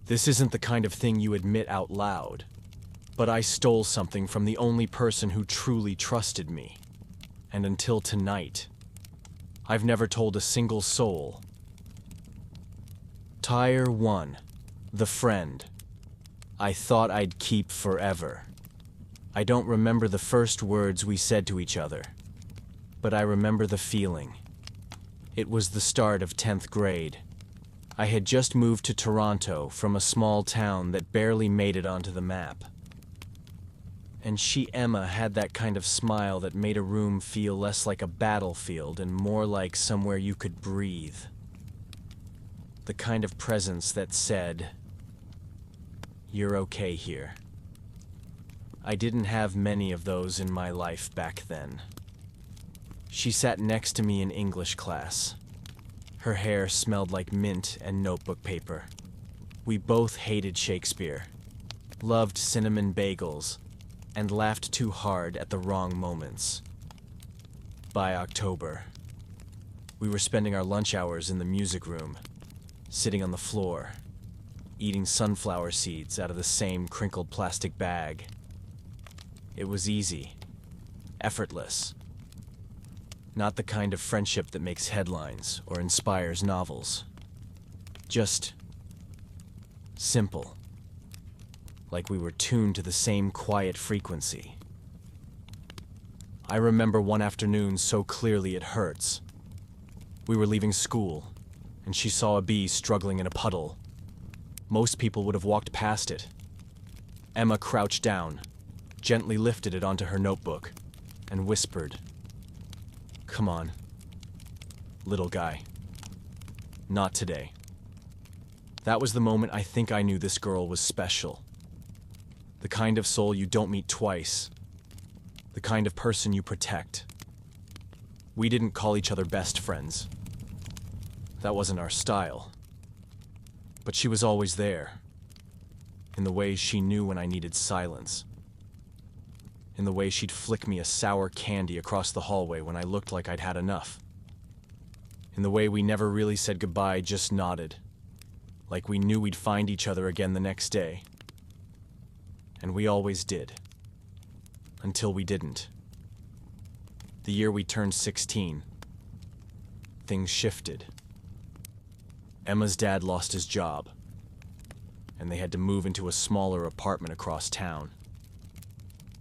This isn't the kind of thing you admit out loud, but I stole something from the only person who truly trusted me. And until tonight, I've never told a single soul. Tire 1. The friend I thought I'd keep forever. I don't remember the first words we said to each other, but I remember the feeling. It was the start of 10th grade. I had just moved to Toronto from a small town that barely made it onto the map. And she, Emma, had that kind of smile that made a room feel less like a battlefield and more like somewhere you could breathe. The kind of presence that said, "You're okay here." I didn't have many of those in my life back then. She sat next to me in English class. Her hair smelled like mint and notebook paper. We both hated Shakespeare, loved cinnamon bagels, and laughed too hard at the wrong moments. By October, we were spending our lunch hours in the music room, sitting on the floor, eating sunflower seeds out of the same crinkled plastic bag. It was easy, effortless. Not the kind of friendship that makes headlines or inspires novels. Just simple. Like we were tuned to the same quiet frequency. I remember one afternoon so clearly it hurts. We were leaving school, and she saw a bee struggling in a puddle. Most people would have walked past it. Emma crouched down, gently lifted it onto her notebook, and whispered, "Come on, little guy. Not today." That was the moment I think I knew this girl was special. The kind of soul you don't meet twice. The kind of person you protect. We didn't call each other best friends. That wasn't our style. But she was always there. In the ways she knew when I needed silence. In the way she'd flick me a sour candy across the hallway when I looked like I'd had enough. In the way we never really said goodbye, just nodded. Like we knew we'd find each other again the next day. And we always did. Until we didn't. The year we turned 16, things shifted. Emma's dad lost his job, and they had to move into a smaller apartment across town.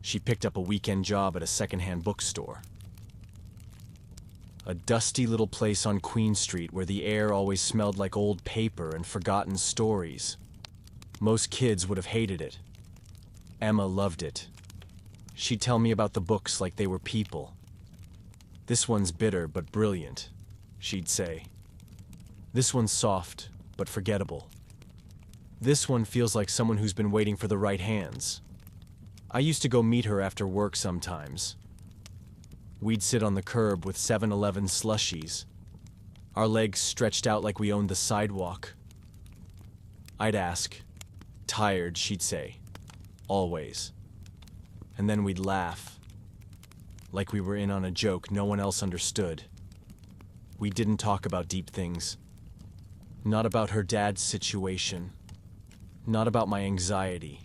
She picked up a weekend job at a secondhand bookstore. A dusty little place on Queen Street where the air always smelled like old paper and forgotten stories. Most kids would have hated it. Emma loved it. She'd tell me about the books like they were people. "This one's bitter but brilliant," she'd say. "This one's soft but forgettable. This one feels like someone who's been waiting for the right hands." I used to go meet her after work sometimes. We'd sit on the curb with 7-Eleven slushies, our legs stretched out like we owned the sidewalk. I'd ask, "Tired?" she'd say, "Always." And then we'd laugh, like we were in on a joke no one else understood. We didn't talk about deep things. Not about her dad's situation. Not about my anxiety.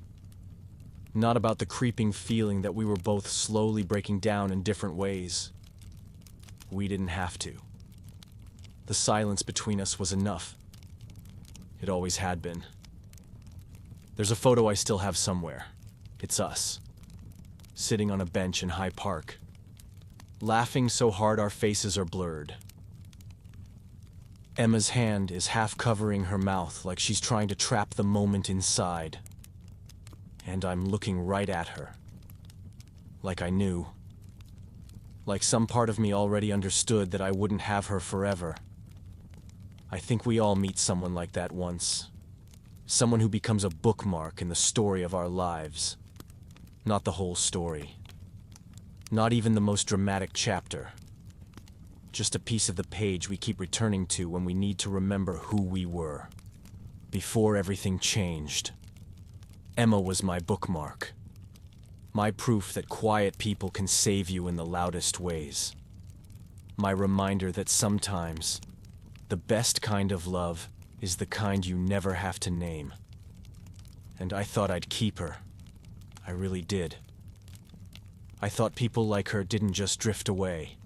Not about the creeping feeling that we were both slowly breaking down in different ways. We didn't have to. The silence between us was enough. It always had been. There's a photo I still have somewhere. It's us, sitting on a bench in High Park, laughing so hard our faces are blurred. Emma's hand is half covering her mouth like she's trying to trap the moment inside. And I'm looking right at her. Like I knew. Like some part of me already understood that I wouldn't have her forever. I think we all meet someone like that once. Someone who becomes a bookmark in the story of our lives. Not the whole story. Not even the most dramatic chapter. Just a piece of the page we keep returning to when we need to remember who we were. Before everything changed. Emma was my bookmark. My proof that quiet people can save you in the loudest ways. My reminder that sometimes, the best kind of love is the kind you never have to name. And I thought I'd keep her. I really did. I thought people like her didn't just drift away.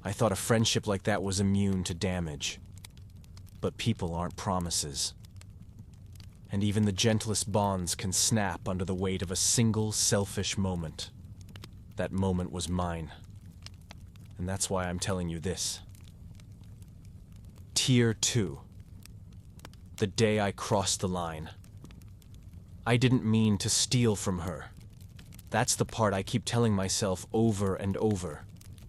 I thought a friendship like that was immune to damage. But people aren't promises. And even the gentlest bonds can snap under the weight of a single selfish moment. That moment was mine. And that's why I'm telling you this. Tier 2. The day I crossed the line. I didn't mean to steal from her. That's the part I keep telling myself over and over,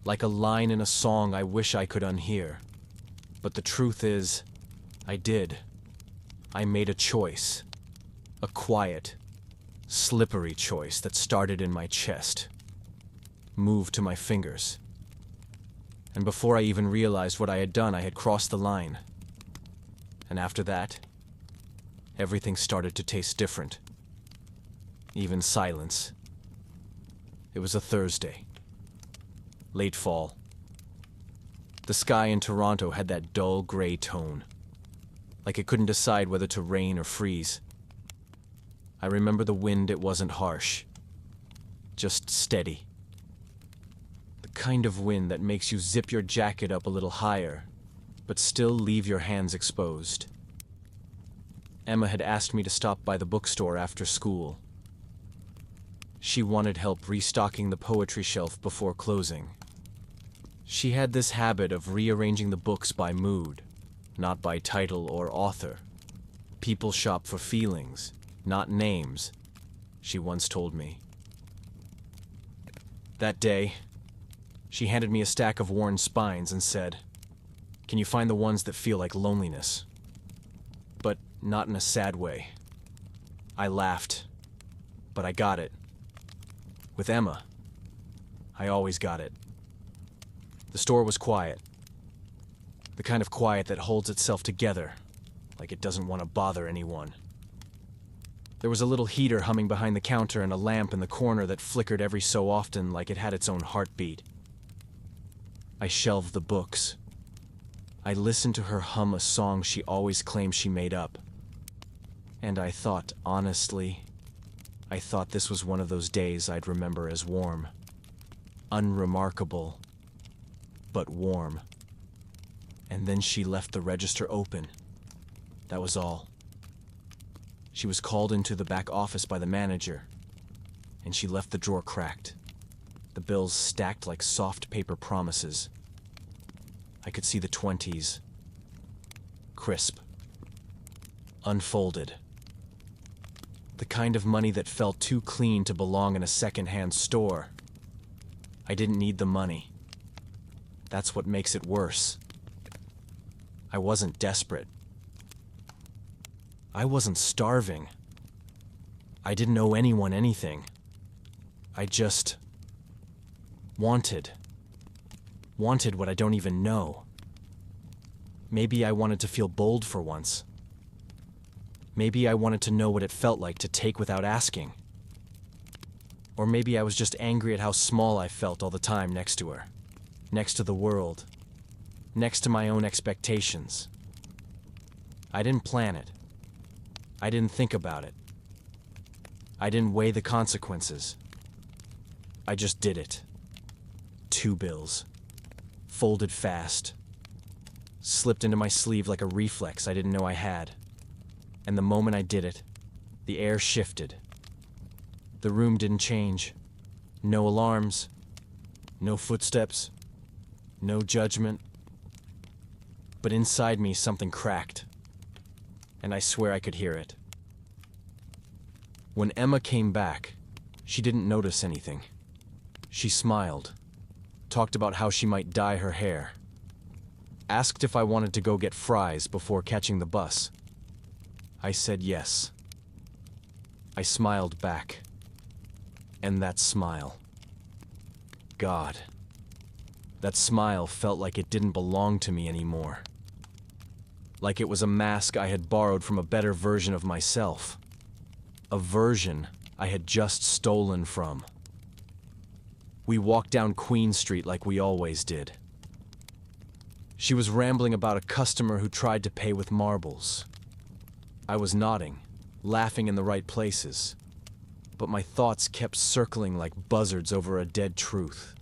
like a line in a song I wish I could unhear. But the truth is, I did. I made a choice. A quiet, slippery choice that started in my chest, moved to my fingers. And before I even realized what I had done, I had crossed the line. And after that, everything started to taste different. Even silence. It was a Thursday. Late fall. The sky in Toronto had that dull gray tone, like it couldn't decide whether to rain or freeze. I remember the wind, it wasn't harsh, just steady. The kind of wind that makes you zip your jacket up a little higher, but still leave your hands exposed. Emma had asked me to stop by the bookstore after school. She wanted help restocking the poetry shelf before closing. She had this habit of rearranging the books by mood, not by title or author. People shop for feelings, not names, she once told me. That day, she handed me a stack of worn spines and said, "Can you find the ones that feel like loneliness?" But not in a sad way. I laughed, but I got it. With Emma, I always got it. The store was quiet. The kind of quiet that holds itself together, like it doesn't want to bother anyone. There was a little heater humming behind the counter and a lamp in the corner that flickered every so often like it had its own heartbeat. I shelved the books. I listened to her hum a song she always claimed she made up. And I thought, honestly, this was one of those days I'd remember as warm. Unremarkable, but warm. And then she left the register open. That was all. She was called into the back office by the manager, and she left the drawer cracked, the bills stacked like soft paper promises. I could see the 20s. Crisp. Unfolded. The kind of money that felt too clean to belong in a second-hand store. I didn't need the money. That's what makes it worse. I wasn't desperate. I wasn't starving. I didn't owe anyone anything. I just wanted what I don't even know. Maybe I wanted to feel bold for once. Maybe I wanted to know what it felt like to take without asking. Or maybe I was just angry at how small I felt all the time next to her, next to the world, next to my own expectations. I didn't plan it. I didn't think about it. I didn't weigh the consequences. I just did it. 2 bills. Folded fast. Slipped into my sleeve like a reflex I didn't know I had. And the moment I did it, the air shifted. The room didn't change. No alarms. No footsteps. No judgment. But inside me, something cracked. And I swear I could hear it. When Emma came back, she didn't notice anything. She smiled, talked about how she might dye her hair, asked if I wanted to go get fries before catching the bus. I said yes. I smiled back. And that smile. God. That smile felt like it didn't belong to me anymore. Like it was a mask I had borrowed from a better version of myself. A version I had just stolen from. We walked down Queen Street like we always did. She was rambling about a customer who tried to pay with marbles. I was nodding, laughing in the right places, but my thoughts kept circling like buzzards over a dead truth.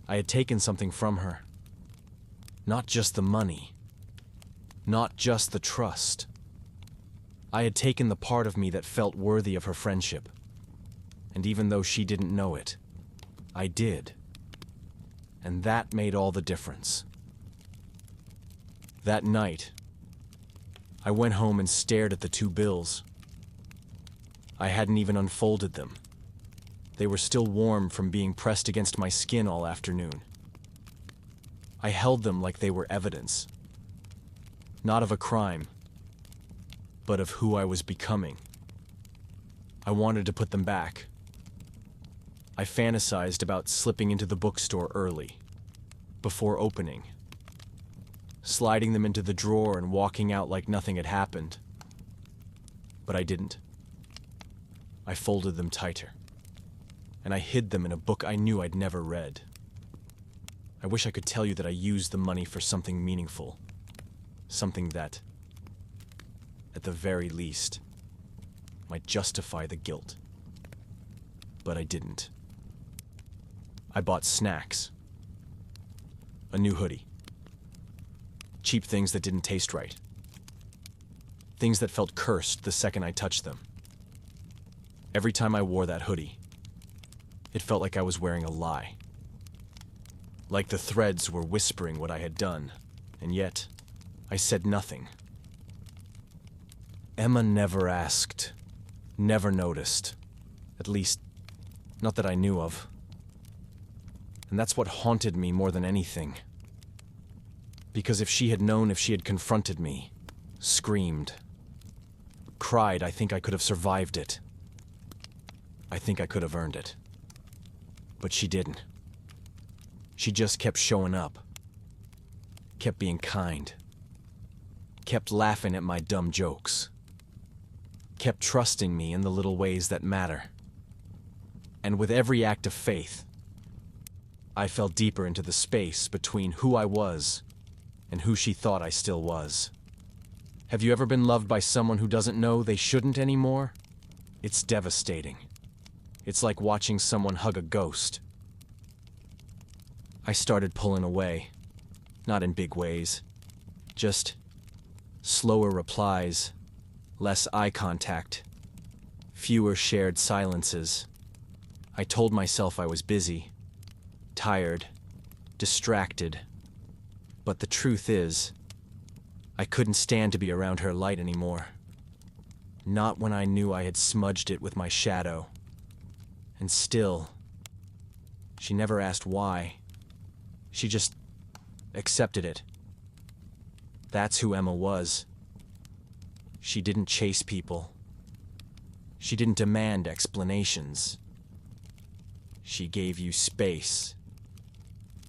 I had taken something from her. Not just the money. Not just the trust. I had taken the part of me that felt worthy of her friendship. And even though she didn't know it, I did. And that made all the difference. That night, I went home and stared at the 2 bills. I hadn't even unfolded them. They were still warm from being pressed against my skin all afternoon. I held them like they were evidence. Not of a crime, but of who I was becoming. I wanted to put them back. I fantasized about slipping into the bookstore early, before opening, sliding them into the drawer and walking out like nothing had happened. But I didn't. I folded them tighter, and I hid them in a book I knew I'd never read. I wish I could tell you that I used the money for something meaningful, something that, at the very least, might justify the guilt. But I didn't. I bought snacks, a new hoodie, cheap things that didn't taste right, things that felt cursed the second I touched them. Every time I wore that hoodie, it felt like I was wearing a lie. Like the threads were whispering what I had done, and yet I said nothing. Emma never asked, never noticed, at least, not that I knew of. And that's what haunted me more than anything. Because if she had known, if she had confronted me, screamed, cried, I think I could have survived it. I think I could have earned it. But she didn't. She just kept showing up. Kept being kind. Kept laughing at my dumb jokes. Kept trusting me in the little ways that matter. And with every act of faith, I fell deeper into the space between who I was and who she thought I still was. Have you ever been loved by someone who doesn't know they shouldn't anymore? It's devastating. It's like watching someone hug a ghost. I started pulling away, not in big ways, just slower replies, less eye contact, fewer shared silences. I told myself I was busy, tired, distracted, but the truth is, I couldn't stand to be around her light anymore. Not when I knew I had smudged it with my shadow. And still, she never asked why. She just accepted it. That's who Emma was. She didn't chase people. She didn't demand explanations. She gave you space,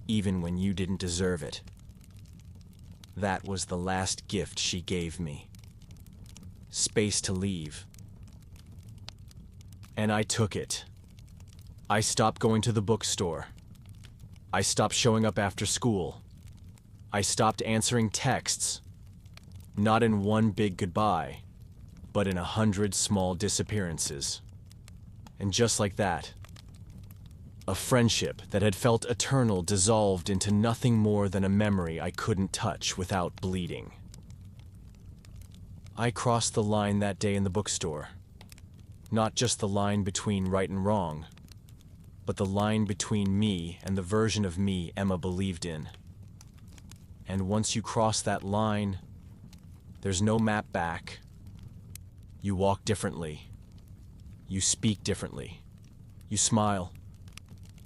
even when you didn't deserve it. That was the last gift she gave me. Space to leave. And I took it. I stopped going to the bookstore. I stopped showing up after school. I stopped answering texts. Not in one big goodbye, but in 100 small disappearances. And just like that, a friendship that had felt eternal dissolved into nothing more than a memory I couldn't touch without bleeding. I crossed the line that day in the bookstore. Not just the line between right and wrong, but the line between me and the version of me Emma believed in. And once you cross that line, there's no map back. You walk differently. You speak differently. You smile.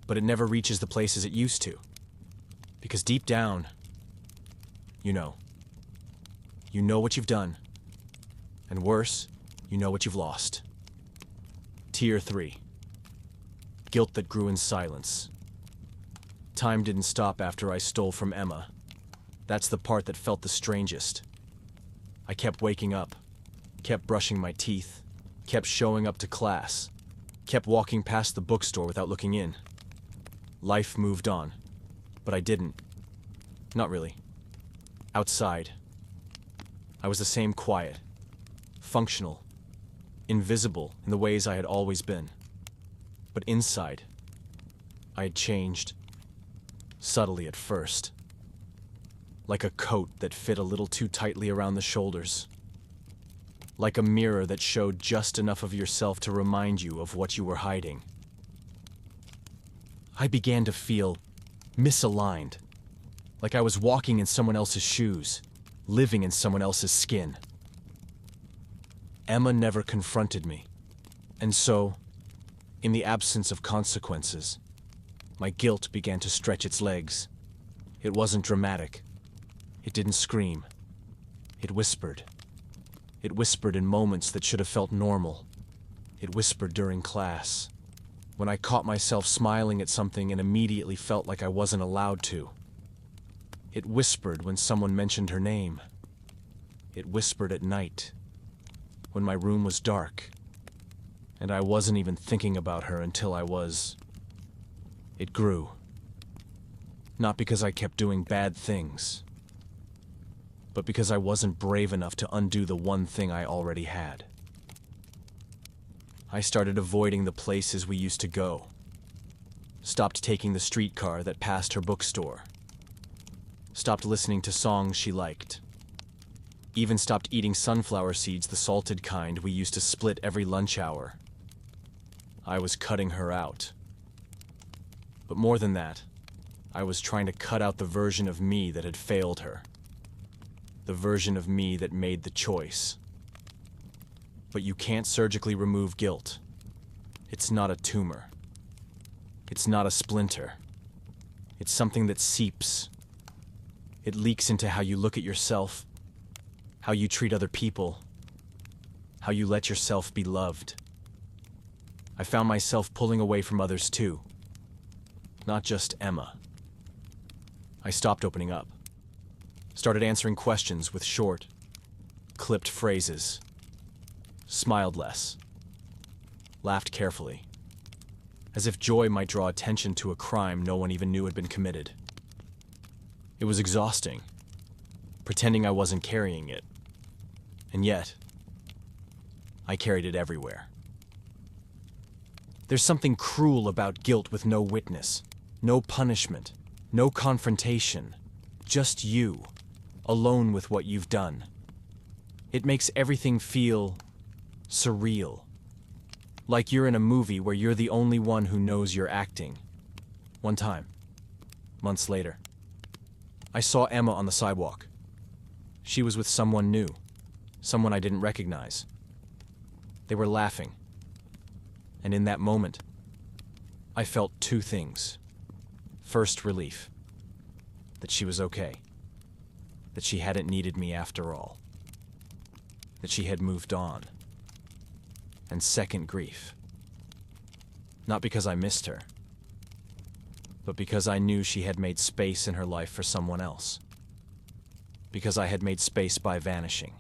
But it never reaches the places it used to. Because deep down, you know. You know what you've done. And worse, you know what you've lost. Tier 3. Guilt that grew in silence. Time didn't stop after I stole from Emma. That's the part that felt the strangest. I kept waking up, kept brushing my teeth, kept showing up to class, kept walking past the bookstore without looking in. Life moved on, but I didn't. Not really. Outside, I was the same quiet, functional, invisible in the ways I had always been. But inside, I had changed, subtly at first. Like a coat that fit a little too tightly around the shoulders. Like a mirror that showed just enough of yourself to remind you of what you were hiding. I began to feel misaligned, like I was walking in someone else's shoes, living in someone else's skin. Emma never confronted me, and so, in the absence of consequences, my guilt began to stretch its legs. It wasn't dramatic. It didn't scream. It whispered. It whispered in moments that should have felt normal. It whispered during class, when I caught myself smiling at something and immediately felt like I wasn't allowed to. It whispered when someone mentioned her name. It whispered at night, when my room was dark, and I wasn't even thinking about her until I was. It grew. Not because I kept doing bad things, but because I wasn't brave enough to undo the one thing I already had. I started avoiding the places we used to go. Stopped taking the streetcar that passed her bookstore. Stopped listening to songs she liked. Even stopped eating sunflower seeds, the salted kind we used to split every lunch hour. I was cutting her out. But more than that, I was trying to cut out the version of me that had failed her. The version of me that made the choice. But you can't surgically remove guilt. It's not a tumor. It's not a splinter. It's something that seeps. It leaks into how you look at yourself, how you treat other people, how you let yourself be loved. I found myself pulling away from others too. Not just Emma. I stopped opening up. Started answering questions with short, clipped phrases. Smiled less. Laughed carefully. As if joy might draw attention to a crime no one even knew had been committed. It was exhausting, pretending I wasn't carrying it. And yet, I carried it everywhere. There's something cruel about guilt with no witness, no punishment, no confrontation. Just you, alone with what you've done. It makes everything feel surreal. Like you're in a movie where you're the only one who knows you're acting. One time, months later, I saw Emma on the sidewalk. She was with someone new, someone I didn't recognize. They were laughing. And in that moment, I felt two things. First, relief. That she was okay. That she hadn't needed me after all. That she had moved on. And second, grief. Not because I missed her, but because I knew she had made space in her life for someone else. Because I had made space by vanishing.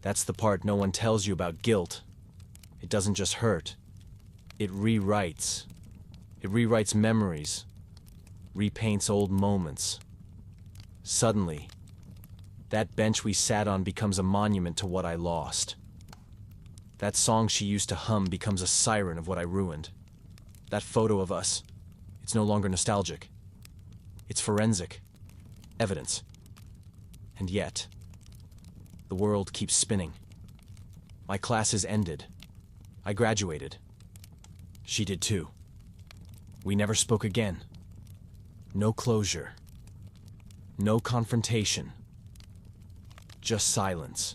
That's the part no one tells you about guilt. It doesn't just hurt. It rewrites. It rewrites memories. Repaints old moments. Suddenly, that bench we sat on becomes a monument to what I lost. That song she used to hum becomes a siren of what I ruined. That photo of us, it's no longer nostalgic. It's forensic. Evidence. And yet, the world keeps spinning. My classes ended. I graduated. She did too. We never spoke again. No closure. No confrontation. Just silence.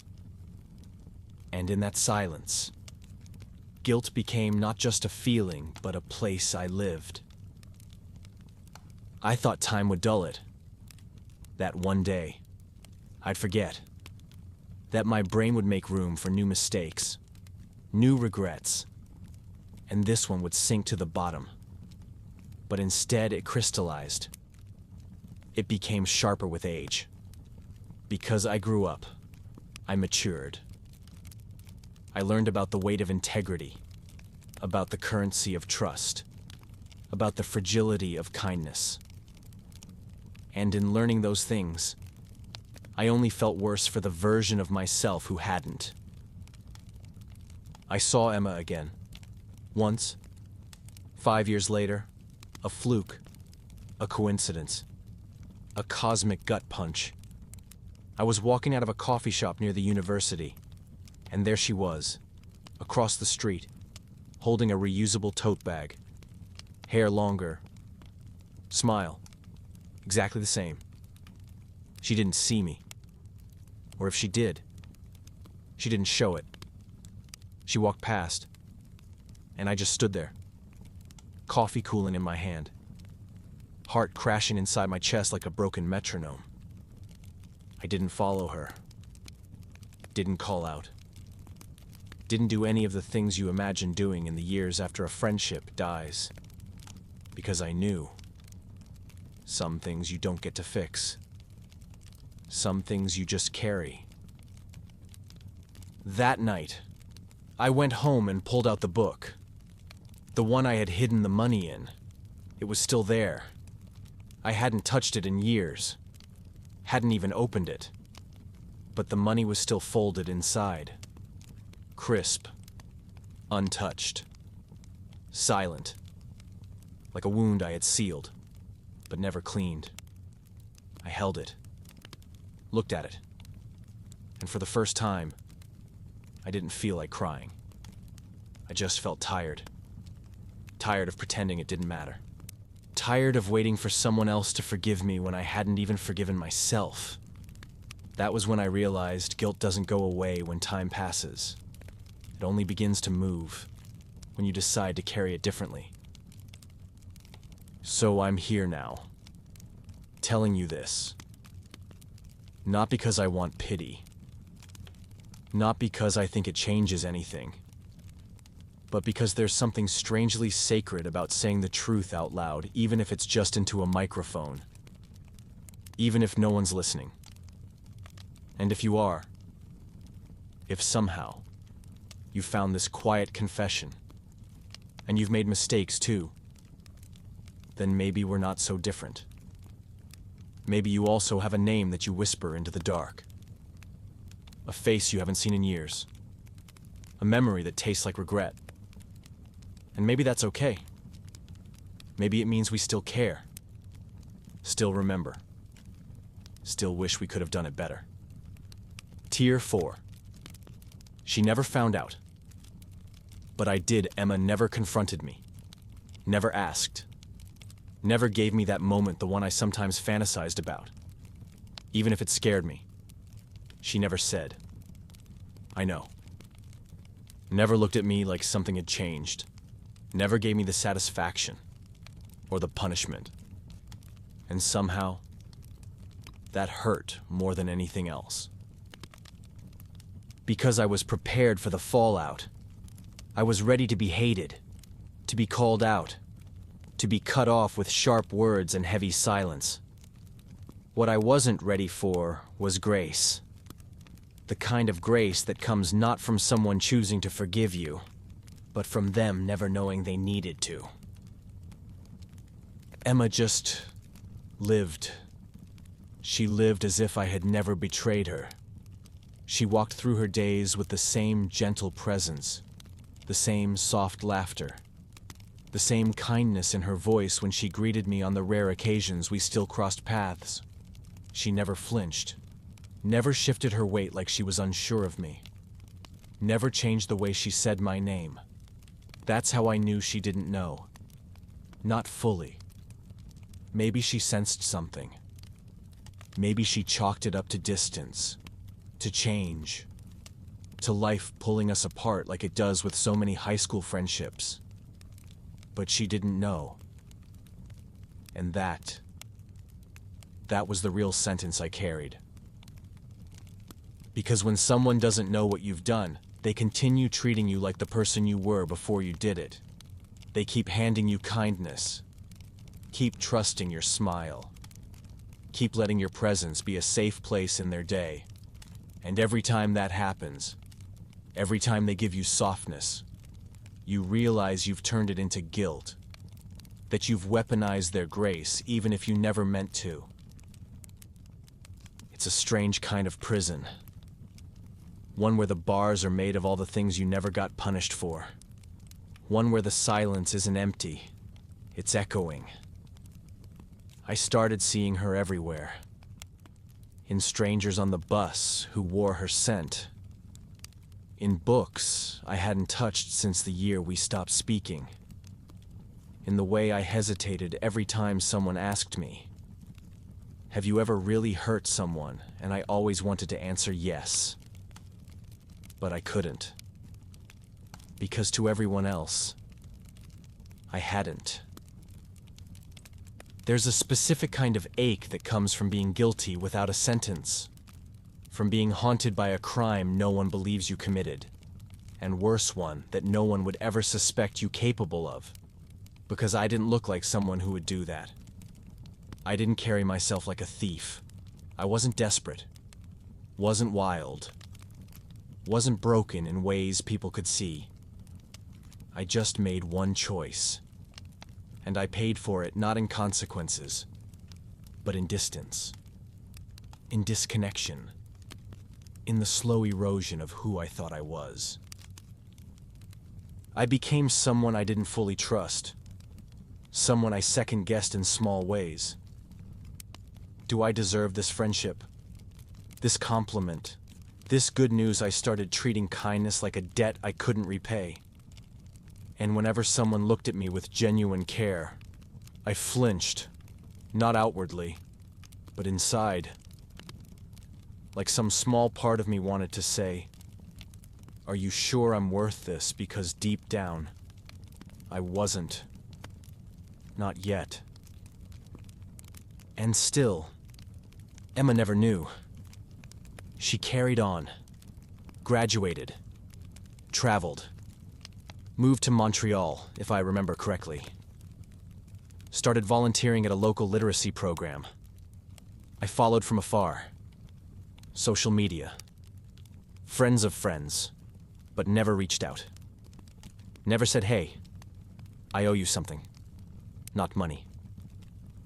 And in that silence, guilt became not just a feeling, but a place I lived. I thought time would dull it. That one day, I'd forget. That my brain would make room for new mistakes, new regrets, and this one would sink to the bottom. But instead it crystallized. It became sharper with age. Because I grew up, I matured. I learned about the weight of integrity, about the currency of trust, about the fragility of kindness. And in learning those things, I only felt worse for the version of myself who hadn't. I saw Emma again. Once. 5 years later. A fluke. A coincidence. A cosmic gut punch. I was walking out of a coffee shop near the university, and there she was, across the street, holding a reusable tote bag. Hair longer. Smile. Exactly the same. She didn't see me. Or if she did, she didn't show it. She walked past, and I just stood there, coffee cooling in my hand, heart crashing inside my chest like a broken metronome. I didn't follow her. Didn't call out. Didn't do any of the things you imagine doing in the years after a friendship dies. Because I knew. Some things you don't get to fix. Some things you just carry. That night, I went home and pulled out the book. The one I had hidden the money in. It was still there. I hadn't touched it in years. Hadn't even opened it. But the money was still folded inside. Crisp. Untouched. Silent. Like a wound I had sealed, but never cleaned. I held it. Looked at it. And for the first time, I didn't feel like crying. I just felt tired. Tired of pretending it didn't matter. Tired of waiting for someone else to forgive me when I hadn't even forgiven myself. That was when I realized guilt doesn't go away when time passes. It only begins to move when you decide to carry it differently. So I'm here now, telling you this. Not because I want pity. Not because I think it changes anything. But because there's something strangely sacred about saying the truth out loud, even if it's just into a microphone. Even if no one's listening. And if you are, if somehow you found this quiet confession, and you've made mistakes too, then maybe we're not so different. Maybe you also have a name that you whisper into the dark. A face you haven't seen in years. A memory that tastes like regret. And maybe that's okay. Maybe it means we still care. Still remember. Still wish we could have done it better. Tier 4. She never found out. But I did. Emma never confronted me. Never asked. Never gave me that moment, the one I sometimes fantasized about. Even if it scared me. She never said. I know. Never looked at me like something had changed. Never gave me the satisfaction. Or the punishment. And somehow, that hurt more than anything else. Because I was prepared for the fallout. I was ready to be hated. To be called out. To be cut off with sharp words and heavy silence. What I wasn't ready for was grace. The kind of grace that comes not from someone choosing to forgive you, but from them never knowing they needed to. Emma just lived. She lived as if I had never betrayed her. She walked through her days with the same gentle presence, the same soft laughter, the same kindness in her voice when she greeted me on the rare occasions we still crossed paths. She never flinched, never shifted her weight like she was unsure of me, never changed the way she said my name. That's how I knew she didn't know. Not fully. Maybe she sensed something. Maybe she chalked it up to distance, to change, to life pulling us apart like it does with so many high school friendships. But she didn't know. And that was the real sentence I carried. Because when someone doesn't know what you've done, they continue treating you like the person you were before you did it. They keep handing you kindness. Keep trusting your smile. Keep letting your presence be a safe place in their day. And every time that happens, every time they give you softness, you realize you've turned it into guilt. That you've weaponized their grace even if you never meant to. It's a strange kind of prison. One where the bars are made of all the things you never got punished for. One where the silence isn't empty, it's echoing. I started seeing her everywhere. In strangers on the bus who wore her scent. In books I hadn't touched since the year we stopped speaking. In the way I hesitated every time someone asked me, "Have you ever really hurt someone?" And I always wanted to answer yes. But I couldn't. Because to everyone else, I hadn't. There's a specific kind of ache that comes from being guilty without a sentence. From being haunted by a crime no one believes you committed. And worse, one that no one would ever suspect you capable of. Because I didn't look like someone who would do that. I didn't carry myself like a thief. I wasn't desperate. Wasn't wild. Wasn't broken in ways people could see. I just made one choice. And I paid for it not in consequences, but in distance. In disconnection. In the slow erosion of who I thought I was. I became someone I didn't fully trust. Someone I second-guessed in small ways. Do I deserve this friendship? This compliment? This good news? I started treating kindness like a debt I couldn't repay. And whenever someone looked at me with genuine care, I flinched, not outwardly, but inside. Like some small part of me wanted to say, "Are you sure I'm worth this?" Because deep down, I wasn't. Not yet. And still, Emma never knew. She carried on, graduated, traveled, moved to Montreal, if I remember correctly. Started volunteering at a local literacy program. I followed from afar. Social media. Friends of friends, but never reached out. Never said, "Hey, I owe you something." Not money.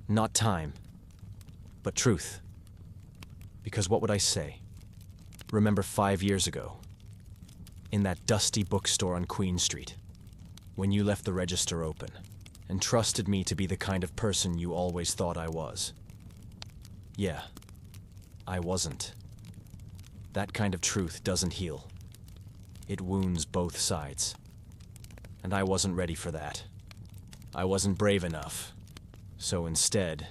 Not time. But truth. Because what would I say? Remember 5 years ago, in that dusty bookstore on Queen Street, when you left the register open and trusted me to be the kind of person you always thought I was. Yeah, I wasn't. That kind of truth doesn't heal. It wounds both sides. And I wasn't ready for that. I wasn't brave enough. So instead,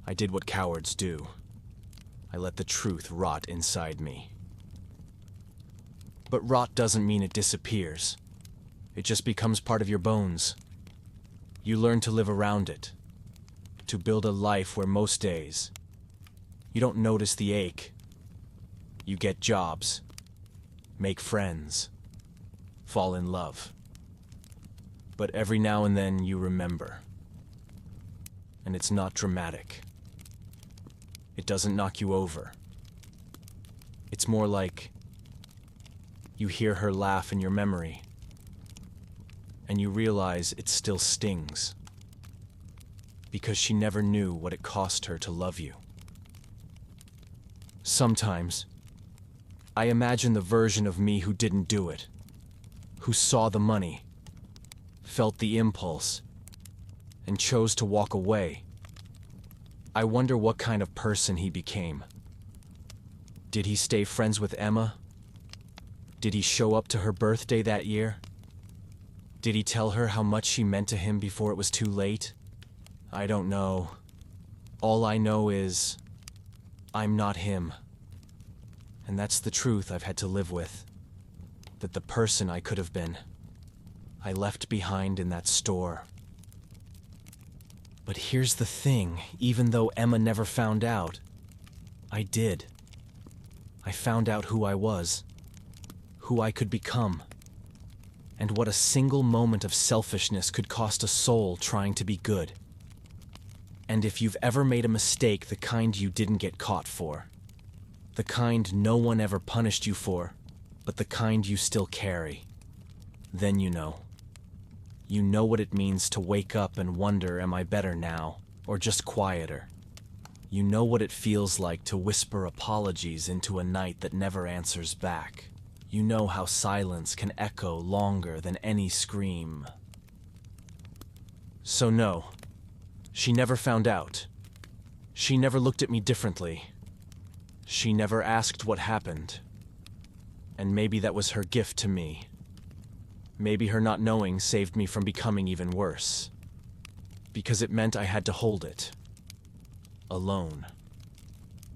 I did what cowards do. I let the truth rot inside me. But rot doesn't mean it disappears. It just becomes part of your bones. You learn to live around it. To build a life where most days, you don't notice the ache. You get jobs, make friends, fall in love. But every now and then you remember. And it's not dramatic. It doesn't knock you over. It's more like you hear her laugh in your memory, and you realize it still stings. Because she never knew what it cost her to love you. Sometimes, I imagine the version of me who didn't do it, who saw the money, felt the impulse, and chose to walk away. I wonder what kind of person he became. Did he stay friends with Emma? Did he show up to her birthday that year? Did he tell her how much she meant to him before it was too late? I don't know. All I know is, I'm not him. And that's the truth I've had to live with. That the person I could have been, I left behind in that store. But here's the thing, even though Emma never found out, I did. I found out who I was, who I could become, and what a single moment of selfishness could cost a soul trying to be good. And if you've ever made a mistake, the kind you didn't get caught for, the kind no one ever punished you for, but the kind you still carry, then you know. You know what it means to wake up and wonder, am I better now, or just quieter? You know what it feels like to whisper apologies into a night that never answers back. You know how silence can echo longer than any scream. So no, she never found out. She never looked at me differently. She never asked what happened. And maybe that was her gift to me. Maybe her not knowing saved me from becoming even worse. Because it meant I had to hold it. Alone.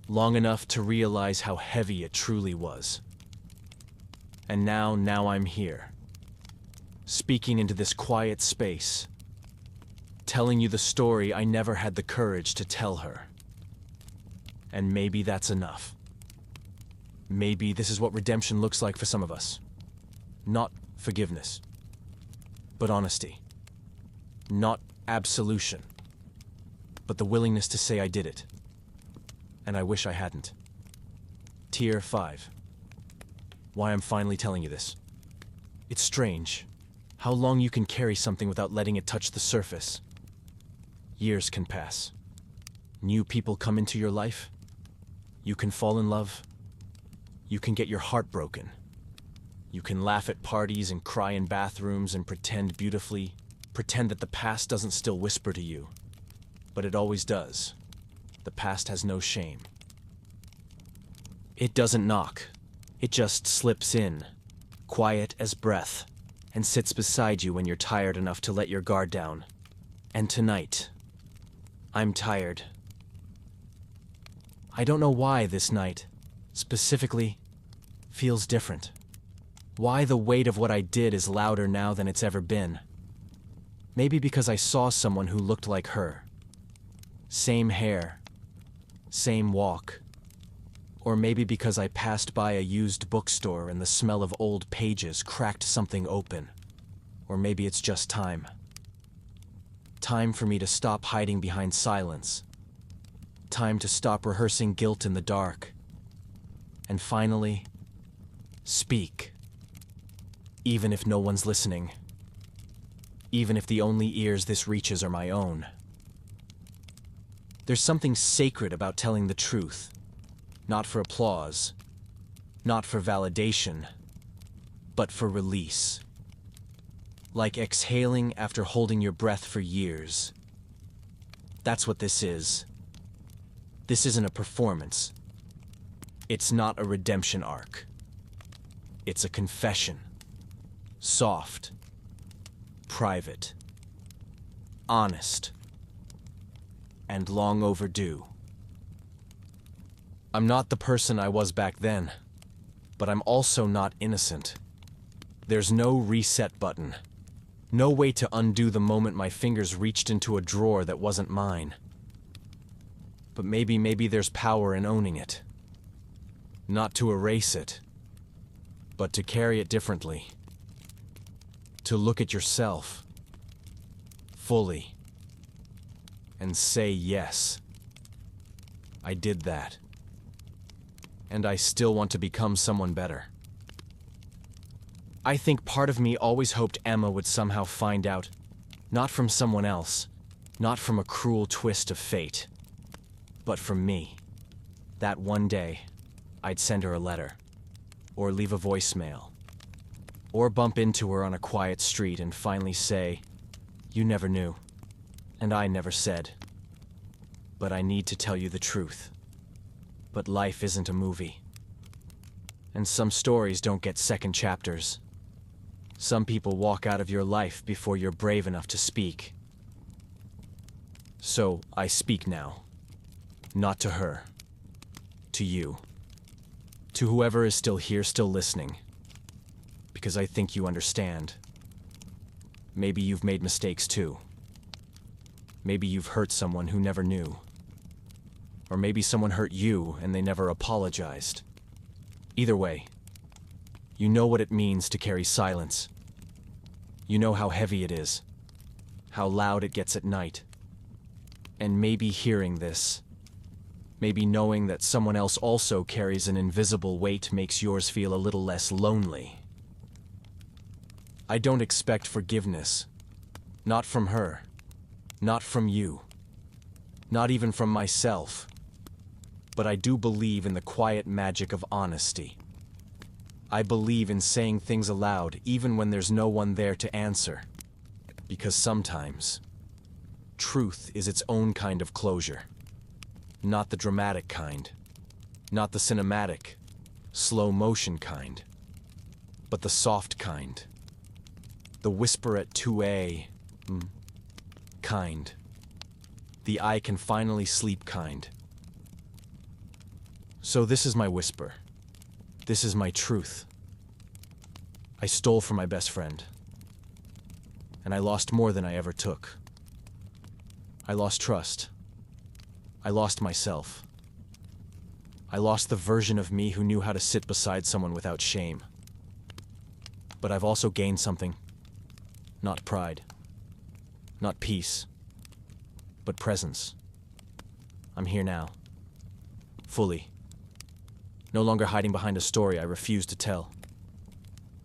Long enough to realize how heavy it truly was. And now I'm here. Speaking into this quiet space. Telling you the story I never had the courage to tell her. And maybe that's enough. Maybe this is what redemption looks like for some of us. Not forgiveness, but honesty. Not absolution, but the willingness to say I did it. And I wish I hadn't. Tier 5. Why I'm finally telling you this. It's strange how long you can carry something without letting it touch the surface. Years can pass. New people come into your life. You can fall in love. You can get your heart broken. You can laugh at parties and cry in bathrooms and pretend beautifully. Pretend that the past doesn't still whisper to you. But it always does. The past has no shame. It doesn't knock. It just slips in, quiet as breath, and sits beside you when you're tired enough to let your guard down. And tonight, I'm tired. I don't know why this night, specifically, feels different. Why the weight of what I did is louder now than it's ever been. Maybe because I saw someone who looked like her. Same hair, same walk. Or maybe because I passed by a used bookstore and the smell of old pages cracked something open. Or maybe it's just time. Time for me to stop hiding behind silence. Time to stop rehearsing guilt in the dark. And finally, speak. Even if no one's listening. Even if the only ears this reaches are my own. There's something sacred about telling the truth. Not for applause. Not for validation. But for release. Like exhaling after holding your breath for years. That's what this is. This isn't a performance. It's not a redemption arc. It's a confession. Soft. Private. Honest. And long overdue. I'm not the person I was back then, but I'm also not innocent. There's no reset button. No way to undo the moment my fingers reached into a drawer that wasn't mine. But maybe there's power in owning it. Not to erase it, but to carry it differently. To look at yourself fully and say yes. I did that. And I still want to become someone better. I think part of me always hoped Emma would somehow find out, not from someone else, not from a cruel twist of fate, but from me. That one day, I'd send her a letter, or leave a voicemail, or bump into her on a quiet street and finally say, "You never knew, and I never said. But I need to tell you the truth. But life isn't a movie. And some stories don't get second chapters. Some people walk out of your life before you're brave enough to speak. So I speak now. Not to her. To you. To whoever is still here, still listening. Because I think you understand. Maybe you've made mistakes too. Maybe you've hurt someone who never knew. Or maybe someone hurt you and they never apologized. Either way, you know what it means to carry silence. You know how heavy it is, how loud it gets at night. And maybe hearing this, maybe knowing that someone else also carries an invisible weight makes yours feel a little less lonely. I don't expect forgiveness. Not from her. Not from you. Not even from myself. but I do believe in the quiet magic of honesty. I believe in saying things aloud even when there's no one there to answer. Because sometimes, truth is its own kind of closure. Not the dramatic kind. Not the cinematic, slow motion kind. But the soft kind. The whisper at 2 a.m. kind. The I can finally sleep kind. So this is my whisper. This is my truth. I stole from my best friend. And I lost more than I ever took. I lost trust. I lost myself. I lost the version of me who knew how to sit beside someone without shame. But I've also gained something. Not pride. Not peace. But presence. I'm here now. Fully. No longer hiding behind a story I refuse to tell.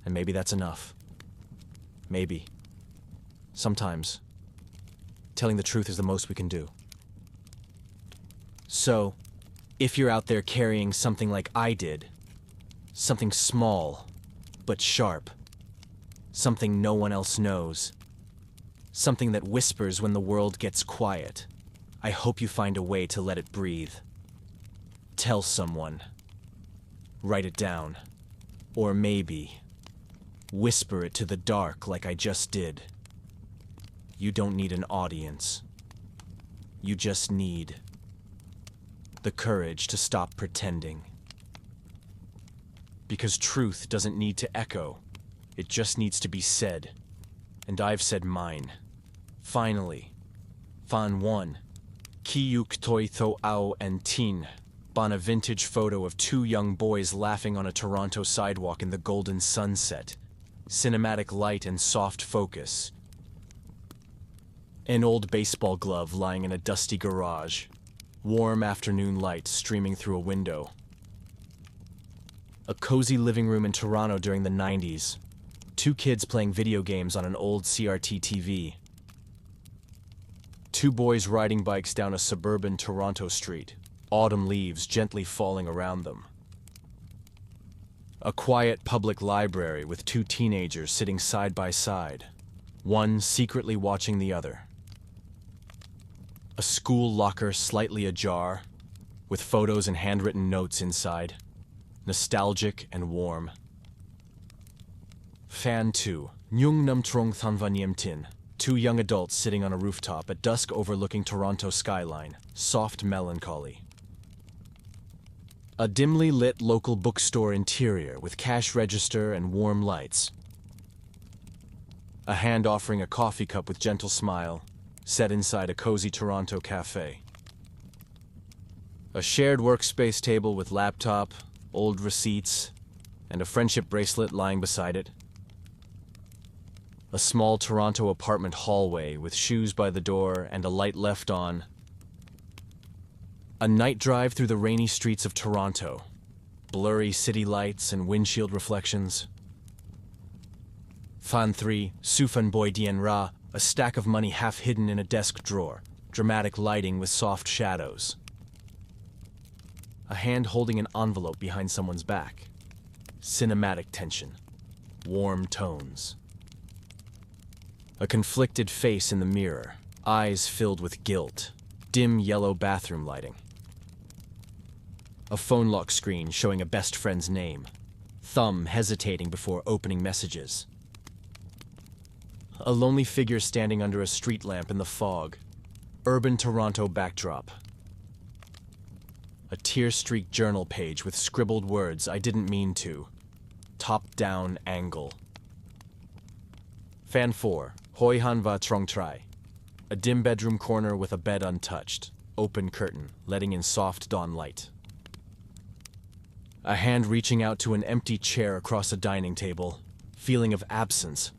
And maybe that's enough. Maybe. Sometimes, telling the truth is the most we can do. So, if you're out there carrying something like I did, something small, but sharp, something no one else knows, something that whispers when the world gets quiet, I hope you find a way to let it breathe. Tell someone. Write it down. Or maybe, whisper it to the dark like I just did. You don't need an audience. You just need the courage to stop pretending. Because truth doesn't need to echo. It just needs to be said. And I've said mine. Finally. Fan 1. Kiyuk toi tho au and tin. On a vintage photo of 2 young boys laughing on a Toronto sidewalk in the golden sunset. Cinematic light and soft focus. An old baseball glove lying in a dusty garage. Warm afternoon light streaming through a window. A cozy living room in Toronto during the 90s. 2 kids playing video games on an old CRT TV. 2 boys riding bikes down a suburban Toronto street. Autumn leaves gently falling around them. A quiet public library with 2 teenagers sitting side by side, one secretly watching the other. A school locker slightly ajar, with photos and handwritten notes inside, nostalgic and warm. Fan 2, Nyung Nam Trong Than Van Yem Tin. 2 young adults sitting on a rooftop at dusk overlooking Toronto skyline, soft melancholy. A dimly lit local bookstore interior with cash register and warm lights. A hand offering a coffee cup with gentle smile, set inside a cozy Toronto cafe. A shared workspace table with laptop, old receipts, and a friendship bracelet lying beside it. A small Toronto apartment hallway with shoes by the door and a light left on. A night drive through the rainy streets of Toronto. Blurry city lights and windshield reflections. Fan 3, Sufan Boy Dien Ra, a stack of money half hidden in a desk drawer. Dramatic lighting with soft shadows. A hand holding an envelope behind someone's back. Cinematic tension. Warm tones. A conflicted face in the mirror. Eyes filled with guilt. Dim yellow bathroom lighting. A phone lock screen showing a best friend's name. Thumb hesitating before opening messages. A lonely figure standing under a street lamp in the fog. Urban Toronto backdrop. A tear-streaked journal page with scribbled words I didn't mean to. Top-down angle. Fan 4, Hoi Han Va Trong Trai. A dim bedroom corner with a bed untouched. Open curtain, letting in soft dawn light. A hand reaching out to an empty chair across a dining table. Feeling of absence.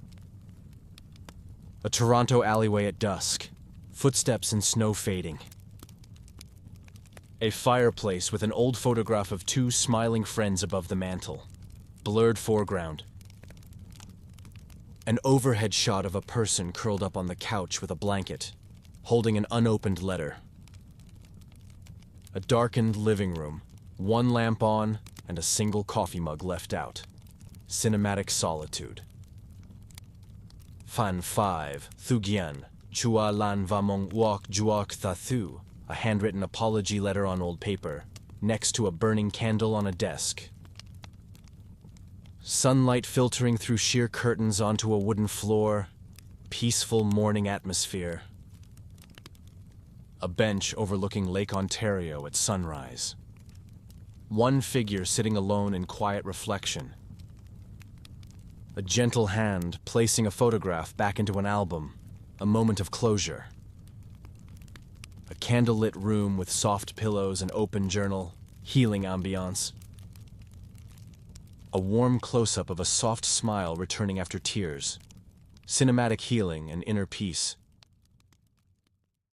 A Toronto alleyway at dusk. Footsteps in snow fading. A fireplace with an old photograph of 2 smiling friends above the mantel. Blurred foreground. An overhead shot of a person curled up on the couch with a blanket, holding an unopened letter. A darkened living room, one lamp on, and a single coffee mug left out. Cinematic solitude. Fan 5, Thugyan, Chua Lan Vamong Wak Juak Thathu, a handwritten apology letter on old paper, next to a burning candle on a desk. Sunlight filtering through sheer curtains onto a wooden floor, peaceful morning atmosphere. A bench overlooking Lake Ontario at sunrise. One figure sitting alone in quiet reflection. A gentle hand placing a photograph back into an album, a moment of closure. A candlelit room with soft pillows and open journal, healing ambiance. A warm close-up of a soft smile returning after tears. Cinematic healing and inner peace.